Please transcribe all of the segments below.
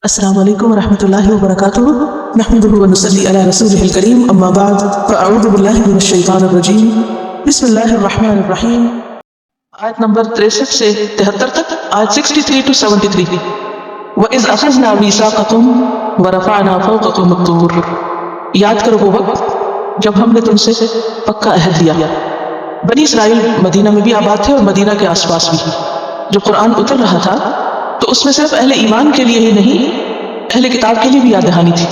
السلام علیکم ورحمۃ اللہ وبرکاتہ نحمدہ ونصلی علی رسولہ الکریم اما بعد فاعوذ باللہ من الشیطان الرجیم بسم اللہ الرحمن الرحیم. آیت نمبر 63 سے 73 تک، آیت 63 to 73. وَإِذْ أَخَذْنَا مِيثَاقَكُمْ وَرَفَعْنَا فَوْقَكُمُ الطُّورَ. یاد کرو وہ وقت جب ہم نے تم سے پکا عہد لیا. بنی اسرائیل مدینہ میں بھی آباد تھے اور مدینہ کے آس پاس بھی. جب قرآن اتر رہا تھا تو اس میں صرف اہل ایمان کے لیے ہی نہیں، اہل کتاب کے لیے بھی یاد دہانی تھی.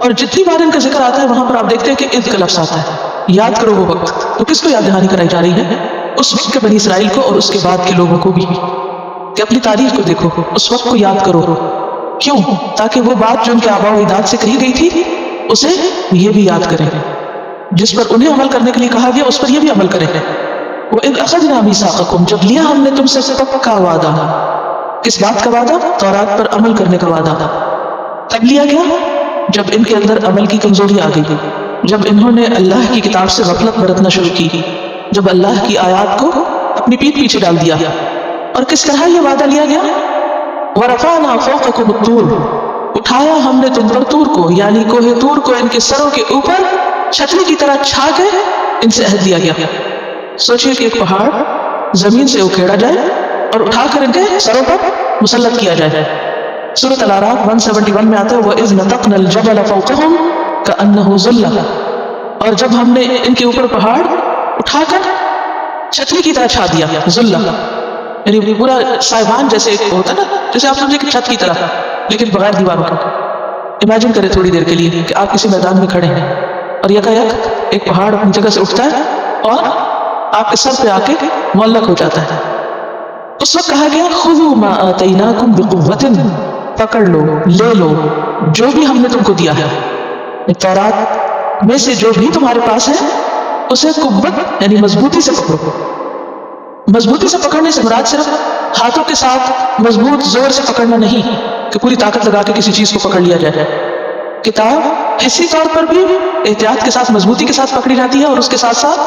اور جتنی بار ان کا ذکر آتا ہے وہاں پر آپ دیکھتے ہیں کہ اذ کا لفظ آتا ہے. یاد کرو وہ وقت، تو کس کو یاد دہانی کرائی جا رہی ہے؟ اس وقت کے بنی اسرائیل کو اور اس کے بعد کے لوگوں کو بھی، کہ اپنی تاریخ کو دیکھو، اس وقت کو یاد کرو. کیوں؟ تاکہ وہ بات جو ان کے آباء و اجداد سے کہی گئی تھی اسے یہ بھی یاد کریں، جس پر انہیں عمل کرنے کے لیے کہا گیا اس پر یہ بھی عمل کریں. وَإِذْ أَخَذْنَا مِيثَاقَكُمْ، جب لیا ہم نے تم سے پکا وعدہ. کس بات کا وعدہ؟ تورات پر عمل کرنے کا وعدہ. تب لیا گیا جب ان کے اندر عمل کی کمزوری آ گئی، جب انہوں نے اللہ کی کتاب سے غفلت برتنا شروع کی، جب اللہ کی آیات کو اپنی پیٹھ پیچھے ڈال دیا. اور کس طرح یہ وعدہ لیا گیا؟ وَرَفَعْنَا فَوْقَكُمُ الطُّورَ، اٹھایا ہم نے تم پر طور کو، یعنی کوہ طور کو ان کے سروں کے اوپر چھتری کی طرح چھا کے ان سے عہد لیا گیا. سوچئے کہ ایک پہاڑ زمین سے اکھیڑا جائے اور اٹھا کر ان کے سروں پر مسلط کیا جائے. سورۃ الاعراف 171 میں آتا ہے وَإِذْ نَتَقْنَا الْجَبَلَ فَوْقَهُمْ كَأَنَّهُ ظُلَّةٌ، اور جب ہم نے ان کے اوپر پہاڑ اٹھا کر چھتری کی طرح چھا دیا. ظلہ یعنی پورا سائبان جیسے ایک ہوتا ہے نا، جیسے آپ سمجھے کہ چھت کی طرح لیکن بغیر دیواروں کا. امیجن کریں تھوڑی دیر کے لیے کہ آپ کسی میدان میں کھڑے ہیں اور یکایک ایک پہاڑ اپنی جگہ سے اٹھتا ہے اور آپ کے سر پہ آ کے معلق ہو جاتا ہے. اس وقت کہا گیا خذوا ما آتیناکم بقوة، پکڑ لو، لے لو جو بھی ہم نے تم کو دیا ہے. تورات میں سے جو بھی تمہارے پاس ہے اسے قوت یعنی مضبوطی سے پکڑو. مضبوطی سے پکڑنے سے مراد صرف ہاتھوں کے ساتھ مضبوط زور سے پکڑنا نہیں کہ پوری طاقت لگا کے کسی چیز کو پکڑ لیا جائے. کتاب حسی طور پر بھی احتیاط کے ساتھ مضبوطی کے ساتھ پکڑی جاتی ہے اور اس کے ساتھ ساتھ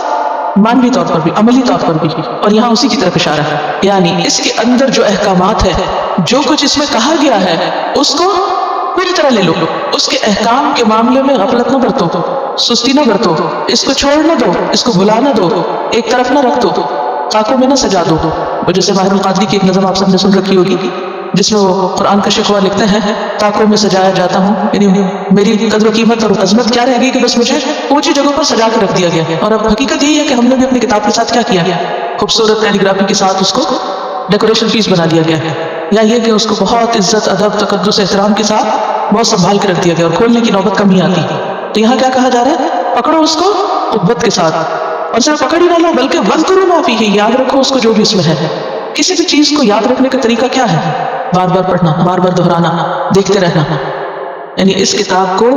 مانوی طور پر بھی، عملی طور پر بھی. اور یہاں اسی کی طرف اشارہ ہے، یعنی اس کے اندر جو احکامات ہے، جو کچھ اس میں کہا گیا ہے اس کو پوری طرح لے لو. اس کے احکام کے معاملے میں غفلت نہ برتو، سستی نہ برتو، اس کو چھوڑ نہ دو، اس کو بھلا نہ دو، ایک طرف نہ رکھ دو، طاقوں میں نہ سجا دو. جیسے ماہر القادری کی ایک نظم آپ سب نے سن رکھی ہوگی جس میں وہ قرآن کا شکوہ لکھتے ہیں طاقوں میں سجایا جاتا ہوں، یعنی میری قدر و قیمت اور عظمت کیا رہے گی کہ بس مجھے اونچی جگہوں پر سجا کے رکھ دیا گیا. اور اب حقیقت یہی ہے کہ ہم نے بھی اپنی کتاب کے ساتھ کیا کیا، خوبصورت کیلیگرافی کے ساتھ اس کو ڈیکوریشن پیس بنا دیا گیا ہے، یا یہ کہ اس کو بہت عزت، ادب، تقدس، احترام کے ساتھ بہت سنبھال کے رکھ دیا گیا اور کھولنے کی نوبت کم ہی آتی. تو یہاں کیا کہا جا رہا ہے؟ پکڑو اس کو قوت کے ساتھ، اور صرف پکڑ ہی نہ لو بلکہ وَاذْكُرُوا مَا فِيهِ، یاد رکھو اس کو جو بھی اس میں ہے. کسی بھی چیز کو یاد رکھنے کا طریقہ کیا ہے؟ بار بار پڑھنا، بار بار دہرانا، دیکھتے رہنا. یعنی اس کتاب کو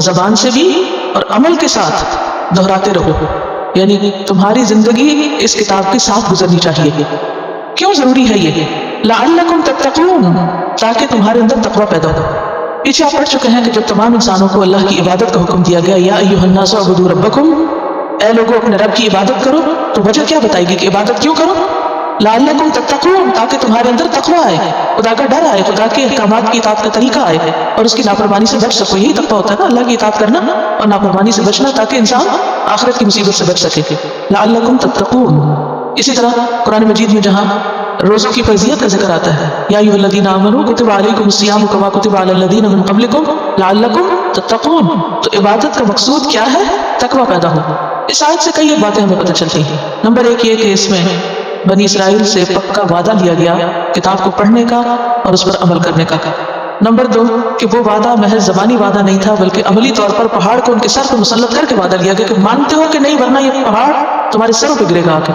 زبان سے بھی اور عمل کے ساتھ دہراتے رہو. یعنی تمہاری زندگی اس کتاب کے ساتھ گزرنی چاہیے. کیوں ضروری ہے یہ؟ لعلکم تتقون، تاکہ تمہارے اندر تقوی پیدا ہو. پیچھے آپ پڑھ چکے ہیں کہ جب تمام انسانوں کو اللہ کی عبادت کا حکم دیا گیا یا ایھا الناس اعبدوا ربکم، اے لوگوں اپنے رب کی عبادت کرو، تو وجہ کیا بتائی گئی کہ عبادت کیوں کرو؟ لعلکم تتقون، تاکہ تمہارے اندر تقوی آئے، خدا کا ڈر آئے، خدا کے احکامات کی اطاعت کا طریقہ آئے اور اس کی نافرمانی سے بچ سکو. یہی تقوی ہوتا ہے نا، اللہ کی اطاعت کرنا اور نافرمانی سے بچنا، تاکہ انسان آخرت کی مصیبت سے بچ سکے. لعلکم تتقون. اسی طرح قرآن مجید میں جہاں روزوں کی فرضیت کا ذکر آتا ہے یا ایھا الذین آمنوا کتب علیکم الصیام کما کتب علی الذین من قبلکم لعلکم تتقون، تو عبادت کا مقصود کیا ہے؟ تقوی پیدا ہو. اس آیت سے کئی باتیں ہمیں پتہ چلتی ہیں. نمبر ایک یہ کہ اس میں بنی اسرائیل سے پکا وعدہ لیا گیا کتاب کو پڑھنے کا اور اس پر عمل کرنے کا. نمبر دو کہ وہ وعدہ محض زبانی وعدہ نہیں تھا بلکہ عملی طور پر پہاڑ کو ان کے سر پر مسلط کر کے وعدہ لیا گیا کہ مانتے ہو کہ نہیں، ورنہ یہ پہاڑ تمہارے سروں پہ گرے گا آ کے.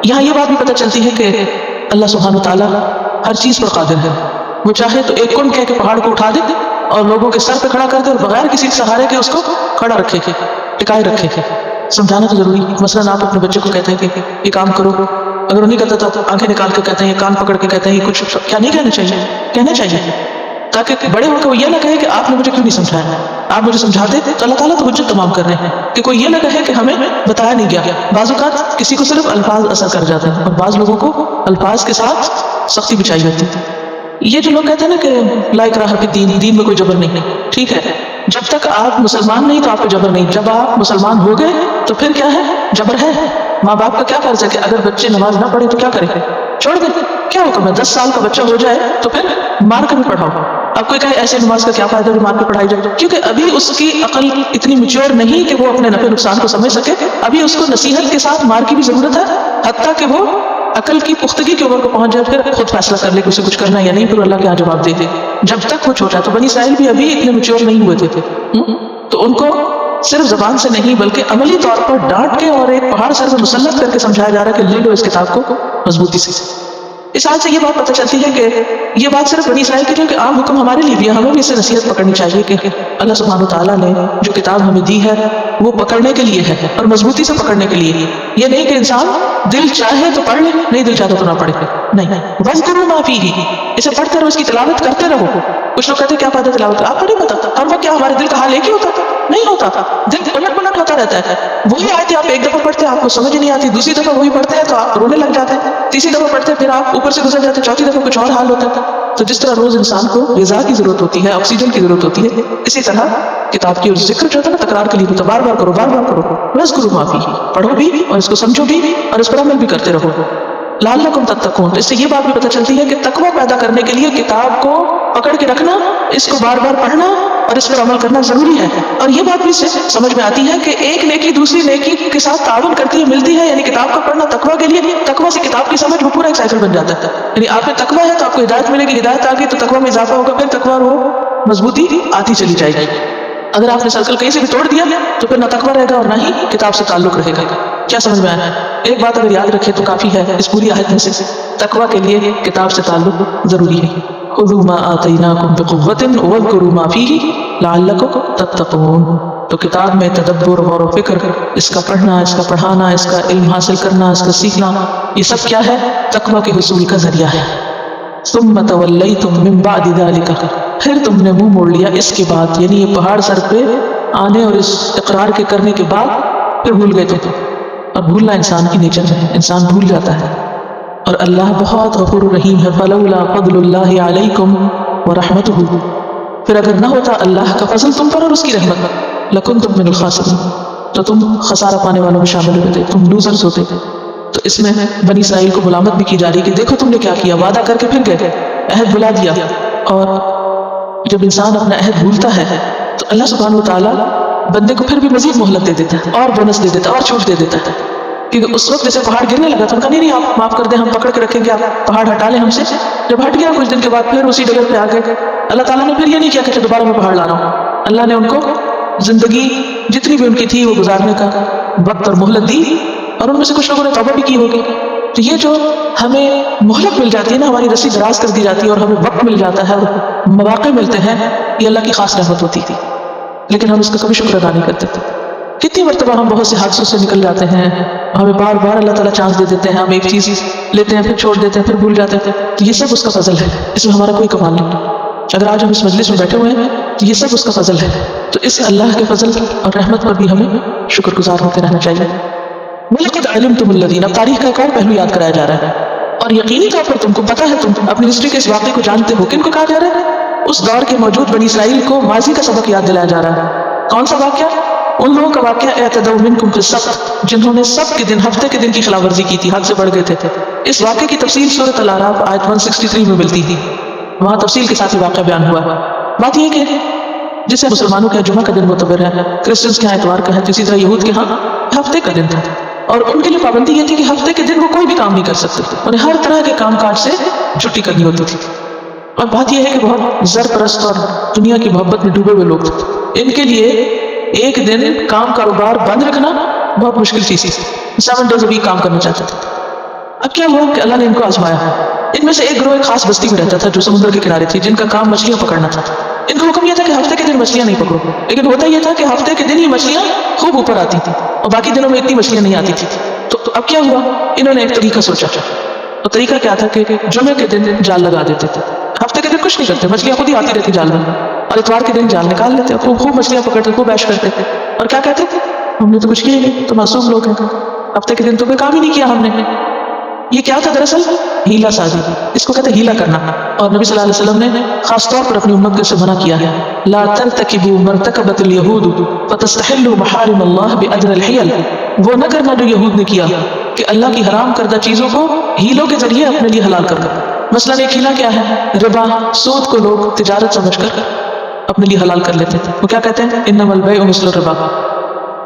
یہاں یہ بات بھی پتہ چلتی ہے کہ اللہ سبحانہ وتعالیٰ ہر چیز پر قادر ہے. وہ چاہے تو ایک کن کہہ کے پہاڑ کو اٹھا دے اور لوگوں کے سر پہ کھڑا کر دے اور بغیر کسی سہارے کے اس کو کھڑا رکھے، ٹکائے رکھے. سمجھانا تو ضروری. مثلاً آپ اپنے بچے کو کہتے ہیں کہ یہ کام کرو، اگر وہ نہیں کرتا تو آنکھیں نکال کے کہتے ہیں، یہ کان پکڑ کے کہتے ہیں یہ کچھ کیا نہیں کہنا چاہیے، کہنا چاہیے، تاکہ بڑے ہو کے وہ یہ نہ کہے کہ آپ نے مجھے کیوں نہیں سمجھایا. آپ مجھے سمجھاتے تو اللہ تعالیٰ تو حجت تمام کر رہے ہیں کہ کوئی یہ نہ کہے کہ ہمیں بتایا نہیں گیا. بعض اوقات کسی کو صرف الفاظ اثر کر جاتے ہیں اور بعض لوگوں کو الفاظ کے ساتھ سختی بھی چاہیے ہوتی ہے. یہ جو لوگ کہتے ہیں نا کہ لا اکراہ فی الدین، دین میں کوئی جبر نہیں، ٹھیک ہے، جب تک آپ مسلمان نہیں تو آپ کو جبر نہیں، جب آپ مسلمان ہو گئے تو پھر کیا ہے، جبر ہے۔ ماں باپ کا کیا فرض ہے کہ اگر بچے نماز نہ پڑھے تو کیا کریں، چھوڑ دیں، کیا حکم ہے، 10 سال کا بچہ ہو جائے تو پھر مار کر بھی پڑھاؤ۔ اب کوئی کہے ایسے نماز کا کیا فائدہ جو مار کے پڑھائی جائے، کیونکہ ابھی اس کی عقل اتنی میچور نہیں کہ وہ اپنے نفع نقصان کو سمجھ سکے، ابھی اس کو نصیحت کے ساتھ مار کی بھی ضرورت ہے، حتیٰ کہ وہ عقل کی پختگی کی عمر کو پہنچ جائے پھر خود فیصلہ کر لے کہ اسے کچھ کرنا ہے یا نہیں، پھر اللہ کے یہاں جواب دے دے۔ جب تک وہ چھوٹا، تو بنی اسرائیل بھی ابھی اتنے میچور نہیں ہوئے تھے، تو ان کو صرف زبان سے نہیں بلکہ عملی طور پر ڈانٹ کے اور ایک پہاڑ سر پر مسلط کر کے سمجھایا جا رہا ہے کہ لے لو اس کتاب کو مضبوطی سے۔ اس آیت سے یہ بات پتہ چلتی ہے کہ یہ بات صرف بنی اسرائیل کے کیونکہ عام حکم ہمارے لیے بھی ہے، ہمیں بھی اس سے نصیحت پکڑنی چاہیے کہ اللہ سبحانہ وتعالیٰ نے جو کتاب ہمیں دی ہے وہ پکڑنے کے لیے ہے اور مضبوطی سے پکڑنے کے لیے، یہ نہیں کہ انسان دل چاہے تو پڑھ لے، نہیں دل چاہتا تو نہ پڑھے، نہیں، وَاذْكُرُوا مَا فِيهِ، اسے پڑھتے رہو، اس کی تلاوت کرتے رہو۔ کچھ لوگ کہتے ہیں کیا فائدہ تلاوت، آپ کو نہیں پتا اور وہ کیا ہمارے دل کا حال ایک ہی ہوتا تھا، نہیں ہوتا تھا، دل پلٹ پلٹ ہوتا رہتا ہے، وہی آیتیں آپ ایک دفعہ پڑھتے ہیں آپ کو سمجھ نہیں آتی، دوسری دفعہ وہی پڑھتے ہیں تو آپ رونے لگ جاتے ہیں، تیسری دفعہ پڑھتے ہیں پھر آپ اوپر سے گزر جاتے ہیں، چوتھی دفعہ کچھ اور حال ہوتا ہے۔ تو جس طرح روز انسان کو غذا کی ضرورت ہوتی ہے، آکسیجن کی ضرورت ہوتی ہے، اسی طرح کتاب کی اور ذکر جو ہوتا ہے نا تکرار کے لیے ہوتا ہے، بار بار کرو، بار بار کرو، وَاذْكُرُوا مَا فِيهِ، پڑھو بھی اور اس کو سمجھو بھی اور اس پر عمل بھی کرتے رہو، لعلکم تتقون۔ اس سے یہ بات بھی پتہ چلتی ہے کہ تقوی پیدا کرنے کے لیے کتاب کو پکڑ کے رکھنا، اس کو بار بار پڑھنا اور اس پر عمل کرنا ضروری ہے۔ اور یہ بات بھی سمجھ میں آتی ہے کہ ایک نیکی دوسری نیکی کے ساتھ تعاون کرتی ہے، ملتی ہے، یعنی کتاب کا پڑھنا تقوی کے لیے، تقوی سے کتاب کی سمجھ، وہ پورا ایک سائیکل بن جاتا ہے، یعنی آپ میں تقوی ہے تو آپ کو ہدایت ملے گی، ہدایت آ گئی تو تقوی میں اضافہ ہوگا، پھر تقوی اور وہ مضبوطی آتی چلی جائے گی۔ اگر آپ نے سرکل کہیں سے بھی توڑ دیا تو پھر نہ تقوی رہے گا اور نہ ہی کتاب سے تعلق رہے گا۔ کیا سمجھ میں آیا؟ ایک بات اگر یاد رکھے تو کافی ہے، اس پوری آیت میں سے تقوی کے لیے کتاب سے تعلق ضروری ہے۔ خذوا ما آتیناکم بقوۃ واذکروا ما فیہ لعلکم تتقون۔ تو کتاب میں تدبر، غور و فکر، اس کا پڑھنا، اس کا پڑھانا، اس کا علم حاصل کرنا، اس کا سیکھنا، یہ سب کیا ہے؟ تقوی کے حصول کا ذریعہ ہے۔ ثم تولیتم من بعد ذلک، پھر تم نے منہ موڑ لیا اس کے بعد، یعنی یہ پہاڑ سر پہ آنے اور اس اقرار کے کرنے کے بعد پھر بھول گئے تھے، اور بھولنا انسان کی نیچر ہے، انسان بھول جاتا ہے، اور اللہ بہت غفور رحیم ہے۔ فلولا فضل اللہ علیکم ورحمتہ، پھر اگر نہ ہوتا اللہ کا فضل تم پر اور اس کی رحمت، لکنتم من الخاسرین، تو تم خسارہ پانے والوں میں شامل ہوتے، تم لوزرز ہوتے۔ تو اس میں بنی اسرائیل کو ملامت بھی کی جا رہی کہ دیکھو تم نے کیا کیا، وعدہ کر کے پھر گئے، عہد بھلا دیا، اور جب انسان اپنا عہد بھولتا ہے تو اللہ سبحانہ وتعالیٰ بندے کو پھر بھی مزید مہلت دے دیتا ہے اور بونس دے دیتا ہے اور چھوٹ دے دیتا ہے، کیونکہ اس وقت جیسے پہاڑ گرنے لگا تو ان کا نہیں آپ معاف کر دیں، ہم پکڑ کے رکھیں گے، آپ پہاڑ ہٹا لیں ہم سے۔ جب ہٹ گیا کچھ دن کے بعد پھر اسی جگہ پہ آ گئے، اللہ تعالیٰ نے پھر یہ نہیں کیا کہ دوبارہ میں پہاڑ لا رہا ہوں، اللہ نے ان کو زندگی جتنی بھی ان کی تھی وہ گزارنے کا وقت اور مہلت دی، اور ان میں سے کچھ لوگوں نے توبہ بھی کی ہوگی۔ تو یہ جو ہمیں مہلت مل جاتی ہے نا، ہماری رسی دراز کر دی جاتی ہے اور ہمیں وقت مل جاتا ہے اور مواقع ملتے ہیں، یہ اللہ کی خاص رحمت ہوتی تھی، لیکن ہم اس کا کبھی شکر ادا نہیں کرتے تھے۔ کتنی مرتبہ ہم بہت سے حادثوں سے نکل جاتے ہیں، ہمیں بار بار اللہ تعالیٰ چانس دے دیتے ہیں، ہم ایک چیز لیتے ہیں پھر چھوڑ دیتے ہیں، پھر بھول جاتے ہیں، تو یہ سب اس کا فضل ہے، اس میں ہمارا کوئی کمال نہیں۔ اگر آج ہم اس مجلس میں بیٹھے ہوئے ہیں تو یہ سب اس کا فضل ہے، تو اس اللہ کے فضل اور رحمت پر بھی ہمیں شکر گزار ہوتے رہنا چاہیے۔ وَلَقَدْ عَلِمْتُمُ الَّذِينَ، اب تاریخ کا ایک اور پہلو یاد کرایا جا رہا ہے، اور یقینی طور پر تم کو پتہ ہے، تم اپنی ہسٹری کے اس واقعے کو جانتے ہو، کن کو کہا جا رہا ہے؟ اس دور کے موجود بنی اسرائیل کو ماضی کا سبق یاد دلایا جا رہا ہے۔ کون سا واقعہ؟ ان لوگوں کا واقعہ اعتدوا منکم فی السبت، جنہوں نے سبت کے دن، ہفتے کے دن کی خلاف ورزی کی تھی، حد سے بڑھ گئے تھے۔ اس واقعے کی تفصیل سورۃ الاعراف آیت 163 میں ملتی تھی، وہاں تفصیل کے ساتھ یہ واقعہ بیان ہوا ہے۔ بات یہ کہ جسے مسلمانوں کے جمعہ کا دن معتبر ہے، کرسچنس کے ہاں اتوار کا ہے، اسی طرح یہود کے ہاں ہفتے کا دن تھا، اور ان کے لیے پابندی یہ تھی کہ ہفتے کے دن وہ کوئی بھی کام نہیں کر سکتے تھے، انہیں ہر طرح کے کام کاج سے چھٹی کرنی ہوتی تھی۔ اور بات یہ ہے کہ بہت زر پرست اور دنیا کی محبت میں ڈوبے ہوئے لوگ تھے، ان کے لیے ایک دن کام کاروبار بند رکھنا بہت مشکل چیز تھی، 7 days a week کام کرنا چاہتے تھے۔ اب کیا ہوا کہ اللہ نے ان کو آزمایا ہے۔ ان میں سے ایک گروہ ایک خاص بستی میں رہتا تھا جو سمندر کے کنارے تھی، جن کا کام مچھلیاں پکڑنا تھا۔ ان کو حکم یہ تھا کہ ہفتے کے دن مچھلیاں نہیں پکڑو، لیکن ہوتا یہ تھا کہ ہفتے کے دن ہی مچھلیاں خوب اوپر آتی تھی اور باقی دنوں میں اتنی مچھلیاں نہیں آتی تھی۔ تو اب کیا ہوا، انہوں نے ایک طریقہ سوچا، اور طریقہ کیا تھا کہ جمعے کے دن جال لگا دیتے تھے، ہفتے کے دن کچھ نہیں کرتے، مچھلیاں خود ہی آتی رہتی جال میں، اور اتوار کے دن جال نکال لیتے، خوب مچھلیاں پکڑتے، خوب عیش کرتے تھے، اور کیا کہتے تھے، ہم نے تو کچھ کیا نہیں، تو معصوم لوگ ہیں، ہفتے کے دن تو کوئی کام ہی نہیں کیا ہم نے۔ یہ کیا تھا دراصل؟ ہیلا سازی، اس کو کہتے ہیں ہیلا کرنا. اور نبی صلی اللہ علیہ وسلم نے خاص طور پر اپنی امت کو سے منع کیا ہے، لا ترتکبوا مرتکبت اليہود فتستحلوا محارم اللہ بأدنى الحیل. وہ نہ کرنا جو یہود نے کیا کہ اللہ کی حرام کردہ چیزوں کو ہیلوں کے ذریعے اپنے لیے حلال کر کر. مثلا ایک ہیلا کیا ہے؟ ربا، سود کو لوگ تجارت سمجھ کر اپنے لیے حلال کر لیتے ہیں. وہ کیا کہتے ہیں؟ انما البیع مثل الربا.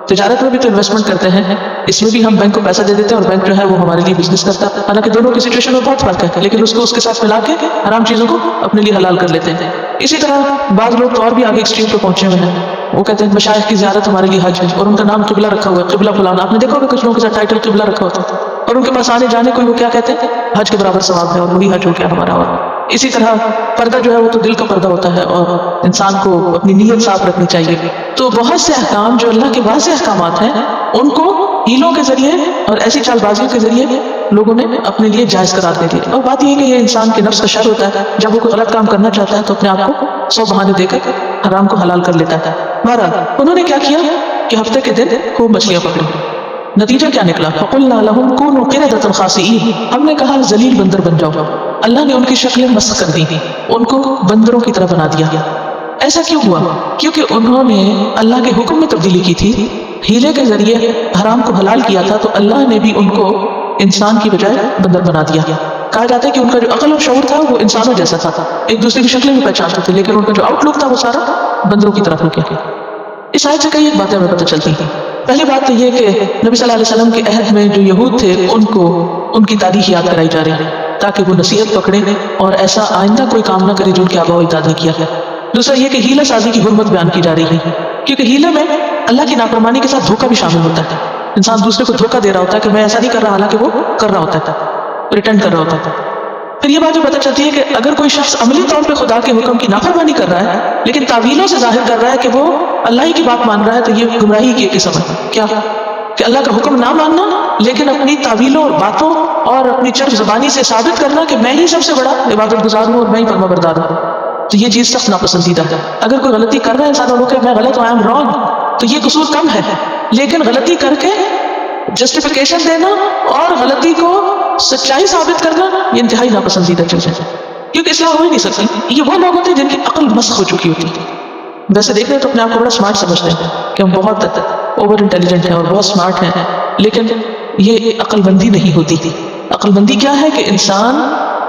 تجارت میں بھی تو انویسٹمنٹ کرتے ہیں، اس میں بھی ہم بینک کو پیسہ دے دیتے ہیں اور بینک جو ہے وہ ہمارے لیے بزنس کرتا ہے. حالانکہ دونوں کی سچویشن میں بہت فرق ہے، لیکن اس کو اس کے ساتھ ملا کے حرام چیزوں کو اپنے لیے حلال کر لیتے ہیں. اسی طرح بعض لوگ تو اور بھی آگے ایکسٹریم پہ پہنچے ہوئے ہیں. وہ کہتے ہیں مشائخ کی زیارت ہمارے لیے حج ہے، اور ان کا نام قبلہ رکھا ہوا ہے، قبلہ فلانا. آپ نے دیکھا ہوگا کچھ لوگوں کے ساتھ ٹائٹل قبلہ رکھا ہوتا ہے، اور ان کے پاس آنے جانے کو وہ کیا کہتے ہیں؟ حج کے برابر ثواب ہے، اور وہی حج ہو گیا ہمارا. اور اسی طرح پردہ جو ہے وہ تو دل کا پردہ ہوتا ہے، اور انسان کو اپنی نیت صاف رکھنی چاہیے. تو بہت سے احکام جو اللہ کے واضح احکامات ہیں ان کو ہیلوں کے ذریعے اور ایسی چال بازیوں کے ذریعے لوگوں نے اپنے لیے جائز قرار دے دیا. اور بات یہ ہے کہ یہ انسان کے نفس کا شر ہوتا ہے، جب وہ کوئی غلط کام کرنا چاہتا ہے تو اپنے آپ کو 100 بہانے دے کر حرام کو حلال کر لیتا ہے. بہرحال انہوں نے کیا کیا کہ ہفتے کے دن خوب مچھلیاں پکڑی. نتیجہ کیا نکلا؟ فَقُلْنَا لَهُمْ كُونُوا قِرَدَةً خَاسِئِينَ. ہم نے کہا ذلیل بندر بن جاؤ. اللہ نے ان کی شکلیں مسخ کر دی، ان کو بندروں کی طرح بنا دیا. ایسا کیوں ہوا؟ کیونکہ انہوں نے اللہ کے حکم میں تبدیلی کی تھی، ہیلے کے ذریعے حرام کو حلال کیا تھا، تو اللہ نے بھی ان کو انسان کی بجائے بندر بنا دیا. کہا جاتا ہے کہ ان کا جو عقل اور شعور تھا وہ انسانوں جیسا تھا، ایک دوسرے کی شکلیں بھی پہچانتے تھے، لیکن ان کا جو آؤٹ لک تھا وہ سارا بندروں کی طرف ہو گیا. اس آیت سے کئی ایک باتیں ہمیں پتہ چلتی ہیں. پہلی بات تو یہ کہ نبی صلی اللہ علیہ وسلم کے عہد میں جو یہود تھے ان کو ان کی تاریخ یاد کرائی جا رہی ہے تاکہ وہ نصیحت پکڑیں اور ایسا آئندہ کوئی کام نہ کرے جو ان کے آباء و اجداد نے کیا ہے. دوسرا یہ کہ ہیلہ سازی کی حرمت بیان کی جا رہی ہے، کیونکہ ہیلے میں اللہ کی نافرمانی کے ساتھ دھوکہ بھی شامل ہوتا ہے. انسان دوسرے کو دھوکہ دے رہا ہوتا ہے کہ میں ایسا نہیں کر رہا، حالانکہ وہ کر رہا ہوتا ہے، ریٹرن کر رہا ہوتا ہے. پھر یہ بات جو پتہ چلتی ہے کہ اگر کوئی شخص عملی طور پہ خدا کے حکم کی نافرمانی کر رہا ہے لیکن تعویلوں سے ظاہر کر رہا ہے کہ وہ اللہ ہی کی بات مان رہا ہے، تو یہ گمراہی کی ایک قسم ہے. کیا کہ اللہ کا حکم نہ ماننا لیکن اپنی تعویلوں اور باتوں اور اپنی چرب زبانی سے ثابت کرنا کہ میں ہی سب سے بڑا عبادت گزار ہوں اور میں ہی فرما بردار ہوں. تو یہ چیز سخت ناپسندیدہ ہے. اگر کوئی غلطی کر رہا ہے انسان اور کہ میں غلط ہوں، آئی ایم رانگ، تو یہ قصور کم ہے. لیکن غلطی کر کے جسٹیفیکیشن دینا اور غلطی کو سچائی ثابت کرنا یہ انتہائی ناپسندیدہ چیز ہے، کیونکہ اصلاح ہو ہی نہیں سکتی. یہ وہ لوگ ہوتے ہیں جن کی عقل مسخ ہو چکی ہوتی ہے. ویسے دیکھ رہے تو اپنے آپ کو بڑا اسمارٹ سمجھتے ہیں کہ ہم بہت اوور انٹیلیجنٹ ہیں اور بہت اسمارٹ ہیں، لیکن یہ عقل بندی نہیں ہوتی. عقل بندی کیا ہے کہ انسان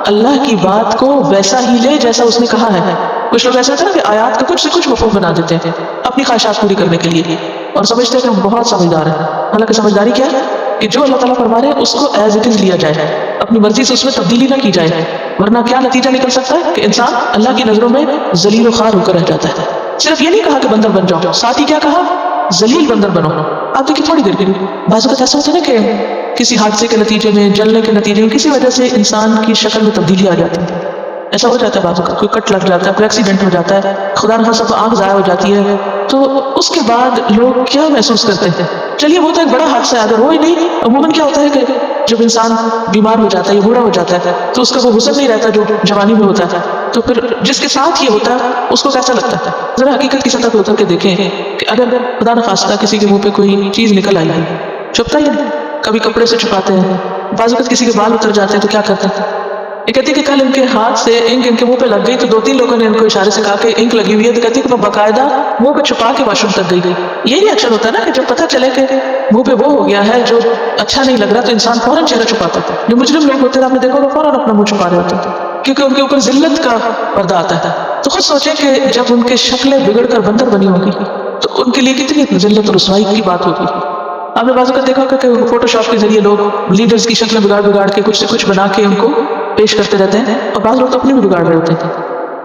اللہ کی بات کو ویسا ہی لے جیسا اس نے کہا ہے. کچھ لوگ ایسا ہوتا ہے کہ آیات کا کچھ سے کچھ مفہوم بنا دیتے ہیں اپنی خواہشات پوری کرنے کے لیے اور سمجھتے ہیں کہ ہم بہت سمجھدار ہیں. حالانکہ سمجھداری کیا ہے کہ جو اللہ تعالیٰ فرما رہے ہیں اس کو ایز اٹ از لیا جائے، اپنی مرضی سے اس میں تبدیلی نہ کی جائے، ورنہ کیا نتیجہ نکل سکتا ہے کہ انسان اللہ کی نظروں میں ذلیل و خوار ہو کر رہ جاتا ہے. صرف یہ نہیں کہا کہ بندر بن جاؤ، ساتھ ہی کیا کہا؟ ذلیل بندر بنو. آپ دیکھیں تھوڑی دیر کے لیے بعض اوقات ایسا ہوتا ہے نا کہ کسی حادثے کے نتیجے میں، جلنے کے نتیجے میں، کسی وجہ سے انسان کی شکل میں تبدیلی آ جاتی ہے. ایسا ہو جاتا ہے بعض اوقات، کوئی کٹ لگ جاتا ہے، کوئی ایکسیڈنٹ ہو جاتا ہے، خدا نخواستہ سب آنکھ ضائع ہو جاتی ہے، تو اس کے بعد لوگ کیا محسوس کرتے ہیں؟ چلیے وہ تو ایک بڑا حادثہ ہے، اگر وہ ہی نہیں، عموماً کیا ہوتا ہے کہ جب انسان بیمار ہو جاتا ہے یا بوڑھا ہو جاتا ہے تو اس کا وہ حسن نہیں رہتا جو جوانی میں ہوتا ہے. تو پھر جس کے ساتھ یہ ہوتا ہے اس کو کیسا لگتا ہے؟ ذرا حقیقت کی سطح پہ اتر کے دیکھیں کہ اگر خدا نخواستہ کسی کے منہ پہ کوئی چیز نکل آئی ہے، چھپتا ہی نہیں، کبھی کپڑے سے چھپاتے ہیں، بعض اوقات کسی کے بال اتر جاتے ہیں تو کیا کرتے ہیں؟ یہ کہتی کہ کل ان کے ہاتھ سے انک ان کے منہ پہ لگ گئی تو 2-3 لوگوں نے ان کو اشارے سے کہا کہ انک لگی ہوئی ہے، تو کہتی کہ میں باقاعدہ منہ پہ چھپا کے واش روم تک گئی. یہی ایکشن ہوتا ہے نا کہ جب پتہ چلے کہ منہ پہ وہ ہو گیا ہے جو اچھا نہیں لگ رہا تو انسان فوراً چہرہ چھپاتا تھا. جو مجرم لوگ ہوتے ہیں آپ نے دیکھا وہ فوراً اپنا منہ چھپا رہے ہوتے تھے کیونکہ ان کے اوپر ذلت کا پردہ آتا ہے. تو خود سوچیں کہ جب ان کے شکلیں بگڑ کر بندر بنی ہوگی تو ان کے لیے کتنی ذلت اور رسوائی کی بات ہوگی. آپ نے بعض اوقات دیکھا کہ فوٹو شاپ کے ذریعے لوگ لیڈرز کی شکلیں بگاڑ کے کچھ سے کچھ بنا کے ان کو پیش کرتے رہتے ہیں، اور بعض لوگ تو اپنی بھی بگاڑ رہے ہوتے ہیں.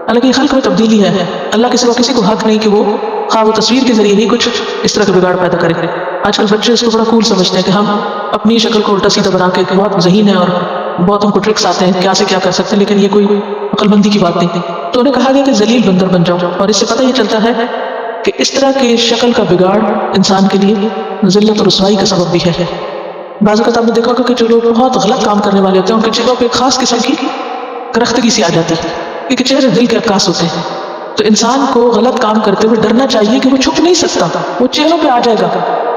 حالانکہ یہ خلق میں تبدیلی ہے، اللہ کے سوا کسی کو حق نہیں کہ وہ خواہ وہ تصویر کے ذریعے ہی کچھ اس طرح کا بگاڑ پیدا کرے. آج کل بچے اس کو بڑا کول سمجھتے ہیں کہ ہم اپنی شکل کو الٹا سیدھا بنا کے بہت ذہین ہے اور بہت ہم کو ٹرکس آتے ہیں کیا سے کیا کر سکتے ہیں، لیکن یہ کوئی عقل بندی کی بات نہیں. تو انہیں کہا گیا کہ ذلیل بندر بن جاؤ، اور اس سے پتہ یہ چلتا ہے کہ اس طرح کی شکل کا بگاڑ انسان کے لیے ذلت اور رسوائی کا سبب بھی ہے. بعض اوقات آپ نے دیکھا کہ جو لوگ بہت غلط کام کرنے والے ہوتے ہیں ان کے چہروں پہ ایک خاص قسم کی کرختگی سی آ جاتی ہے، کیونکہ چہرے دل کے عکاس ہوتے ہیں. تو انسان کو غلط کام کرتے ہوئے ڈرنا چاہیے کہ وہ چھپ نہیں سکتا، وہ چہروں پہ آ جائے گا،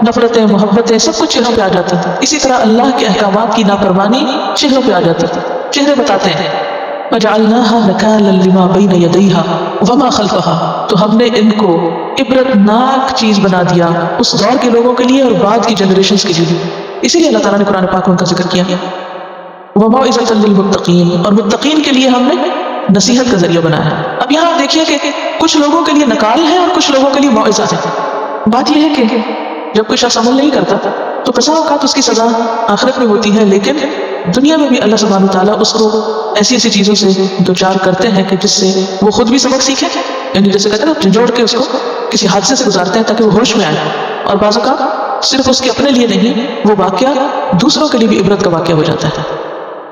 نفرتیں، محبتیں، سب کچھ چہروں پہ آ جاتا تھا. اسی طرح اللہ کے احکامات کی نافرمانی چہروں پہ آ جاتی تھی، چہرے بتاتے ہیں. وَجَعَلْنَاهَا نَكَالًا لِمَا بَيْنَ يَدَيْهَا وَمَا خَلْفَهَا، تو ہم نے ان کو عبرتناک چیز بنا دیا اس دور کے لوگوں کے لیے اور بعد کی جنریشنز کے لیے. اسی لیے اللہ تعالیٰ نے قرآن پاک میں ان کا ذکر کیا. وَمَوْعِظَةً لِّلْمُتَّقِينَ، اور متقین کے لیے ہم نے نصیحت کا ذریعہ بنایا ہے. اب یہاں دیکھیے کہ کچھ لوگوں کے لیے نکال ہے اور کچھ لوگوں کے لیے موعظہ ہے. بات یہ ہے کہ جب کوئی شخص عمل نہیں کرتا تو بسا اوقات اس کی سزا آخرت میں ہوتی ہے، لیکن دنیا میں بھی اللہ سبحانہ وتعالیٰ اس کو ایسی ایسی چیزوں سے دوچار کرتے ہیں کہ جس سے وہ خود بھی سبق سیکھے. یعنی جیسے کہتے ہیں نا، جھنجھوڑ کے اس کو کسی حادثے سے گزارتے ہیں تاکہ وہ ہوش میں آئے. اور بعض اوقات صرف اس کے اپنے لیے نہیں، وہ واقعہ دوسروں کے لیے بھی عبرت کا واقعہ ہو جاتا ہے.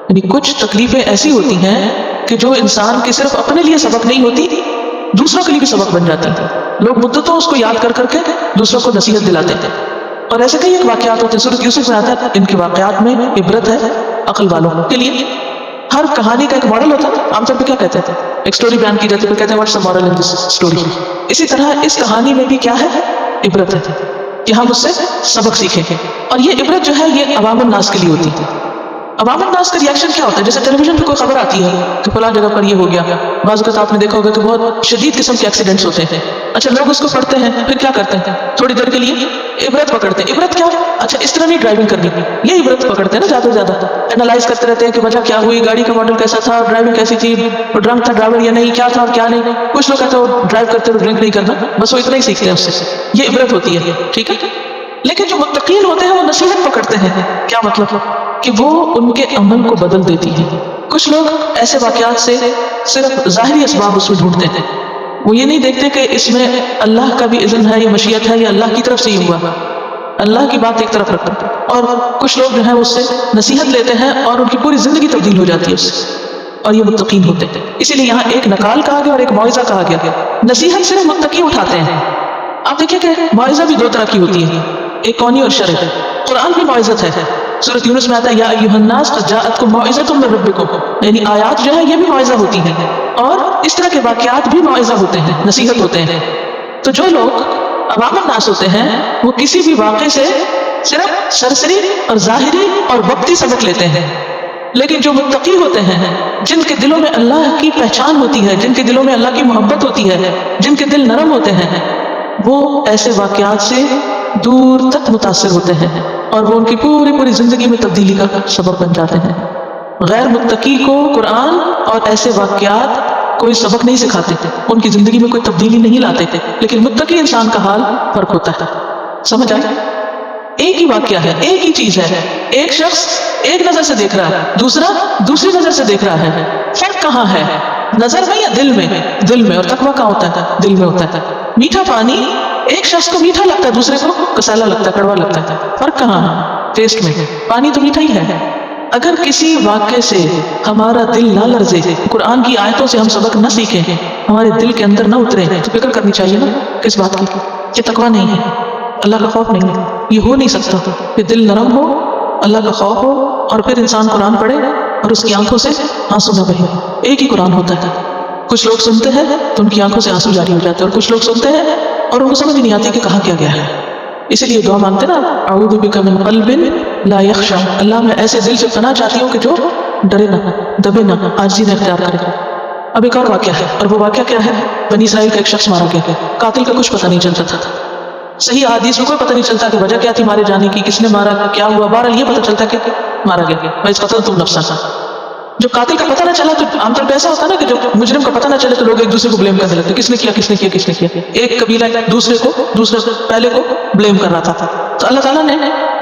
یعنی کچھ تکلیفیں ایسی ہوتی ہیں کہ جو انسان کے صرف اپنے لیے سبق نہیں ہوتی، دوسروں کے لیے بھی سبق بن جاتی ہیں. لوگ مدتوں اس کو یاد کر کر کے دوسروں کو نصیحت دلاتے ہیں. اور ایسے کئی ایک واقعات ہوتے ہیں، سورۃ یوسف میں آتا ہے، ان کے واقعات میں عبرت ہے عقل والوں کے لیے. ہر کہانی کا ایک ماڈل ہوتا ہے. عام طور پہ کیا کہتے ہیں، ایک سٹوری بیان کی جاتی ہے، پھر کہتے ہیں what's the moral in this story. اسی طرح اس کہانی میں بھی کیا ہے، عبرت ہے کہ ہم اس سے سبق سیکھیں گے. اور یہ عبرت جو ہے یہ عوام الناس کے لیے ہوتی ہے. عوام الناس کا ریئیکشن کیا ہوتا ہے؟ جیسے ٹیلی ویژن پہ کوئی خبر آتی ہے کہ فلاں جگہ پر یہ ہو گیا. بعض اوقات آپ نے دیکھا ہوگا کہ بہت شدید قسم کے ایکسیڈنٹس ہوتے ہیں. اچھا، لوگ اس کو پڑھتے ہیں، پھر کیا کرتے ہیں، تھوڑی دیر کے لیے عبرت پکڑتے ہیں. عبرت کیا؟ اچھا اس طرح نہیں ڈرائیونگ کرنی، یہ عبرت پکڑتے ہیں نا. زیادہ سے زیادہ اینالائز کرتے رہتے ہیں کہ وجہ کیا ہوئی، گاڑی کا ماڈل کیسا تھا، ڈرائیونگ کیسی تھی، ڈرنک تھا ڈرائیور یا نہیں، کیا تھا اور کیا نہیں. کچھ لوگ کہتے ہیں ڈرائیو کرتے ہوئے ڈرنک نہیں کرنا، بس وہ اتنا ہی سیکھتے ہیں اس سے. یہ عبرت ہوتی ہے، ٹھیک ہے. لیکن جو متقین ہوتے ہیں وہ نصیحت پکڑتے ہیں. کیا مطلب؟ کہ وہ ان کے عمل کو بدل دیتی ہے. کچھ لوگ ایسے واقعات سے صرف ظاہری اسباب اس میں ڈھونڈتے ہیں، وہ یہ نہیں دیکھتے کہ اس میں اللہ کا بھی اذن ہے، یہ مشیت ہے، یہ اللہ کی طرف سے ہی ہوا. اللہ کی بات ایک طرف رکھتے ہیں. اور کچھ لوگ جو ہیں اس سے نصیحت لیتے ہیں اور ان کی پوری زندگی تبدیل ہو جاتی ہے اس سے، اور یہ متقین ہوتے ہیں. اسی لیے یہاں ایک نکال کہا گیا اور ایک موعظہ کہا گیا. نصیحت صرف متقی اٹھاتے ہیں. آپ دیکھیں کہ موعظہ بھی دو طرح کی ہوتی ہے، ایک قونی اور شرعی. قرآن بھی موعظت ہے. سورۃ یونس میں آتا ہے یا ایھا الناس قد جاءتکم موعظۃ من ربکم، یعنی آیات جو ہے یہ بھی موعظہ ہوتی ہیں. اور اس طرح کے واقعات بھی موعظہ ہوتے ہیں، نصیحت ہوتے ہیں. تو جو لوگ عوام الناس ہوتے ہیں وہ کسی بھی واقعے سے صرف سرسری اور ظاہری اور وقتی سبق لیتے ہیں. لیکن جو متقی ہوتے ہیں، جن کے دلوں میں اللہ کی پہچان ہوتی ہے، جن کے دلوں میں اللہ کی محبت ہوتی ہے، جن کے دل نرم ہوتے ہیں، وہ ایسے واقعات سے دور تک متاثر ہوتے ہیں اور وہ ان کی پوری زندگی میں تبدیلی کا سبب بن جاتے ہیں. غیر متقی کو قرآن اور ایسے واقعات کوئی سبق نہیں سکھاتے تھے، ان کی زندگی میں کوئی تبدیلی نہیں لاتے تھے. لیکن متقی انسان کا حال فرق ہوتا ہے. سمجھ آئے؟ ایک ہی واقعہ ہے، ایک ہی چیز ہے، ایک شخص ایک نظر سے دیکھ رہا ہے، دوسرا دوسری نظر سے دیکھ رہا ہے. فرق کہاں ہے؟ نظر میں یا دل میں؟ دل میں. اور تقویٰ کہاں ہوتا ہے؟ دل میں ہوتا ہے. میٹھا پانی ایک شخص کو میٹھا لگتا ہے، دوسرے کو کسالا لگتا ہے، کڑوا لگتا ہے. فرق کہاں ہے؟ ٹیسٹ میں. پانی تو میٹھا ہی ہے. اگر کسی واقعے سے ہمارا دل نہ لرزے، قرآن کی آیتوں سے ہم سبق نہ سیکھیں، ہمارے دل کے اندر نہ اترے، تو فکر کرنی چاہیے نا کس بات کی؟ کہ تقویٰ نہیں ہے، اللہ کا خوف نہیں ہے. یہ ہو نہیں سکتا کہ دل نرم ہو، اللہ کا خوف ہو، اور پھر انسان قرآن پڑھے اور اس کی آنکھوں سے آنسو نہ بہے. ایک ہی قرآن ہوتا ہے. کچھ لوگ سنتے ہیں تو ان کی آنکھوں سے آنسو جاری ہو جاتے ہیں، اور کچھ لوگ سنتے ہیں اور ان کو سمجھ نہیں آتی کہ کہاں کیا گیا ہے. اسی لیے دعا مانگتے نا، اعوذ بک من قلب لا یخشع، اللہ میں ایسے دل سے پناہ چاہتی ہوں کہ جو ڈرے نہ، دبے نہ، عاجزی نہ اختیار کرے. اب ایک اور واقعہ ہے، اور وہ واقعہ کیا ہے؟ بنی اسرائیل کا ایک شخص مارا گیا. قاتل کا کچھ پتہ نہیں چلتا تھا. صحیح حدیث میں کوئی پتہ نہیں چلتا کہ وجہ کیا تھی مارے جانے کی، کس نے مارا، کیا ہوا. بہرحال یہ پتہ چلتا کہ مارا گیا. بھائی قتلتم نفسا. جو قاتل کا پتہ نہ چلا تو عام طور پہ ایسا ہوتا ہے نا کہ جو مجرم کا پتہ نہ چلے تو لوگ ایک دوسرے کو بلیم کرنے لگتے، کس نے کیا، کس نے کیا، کس نے کیا. ایک قبیلہ دوسرے پہلے کو بلیم کر رہا تھا. تو اللہ تعالیٰ نے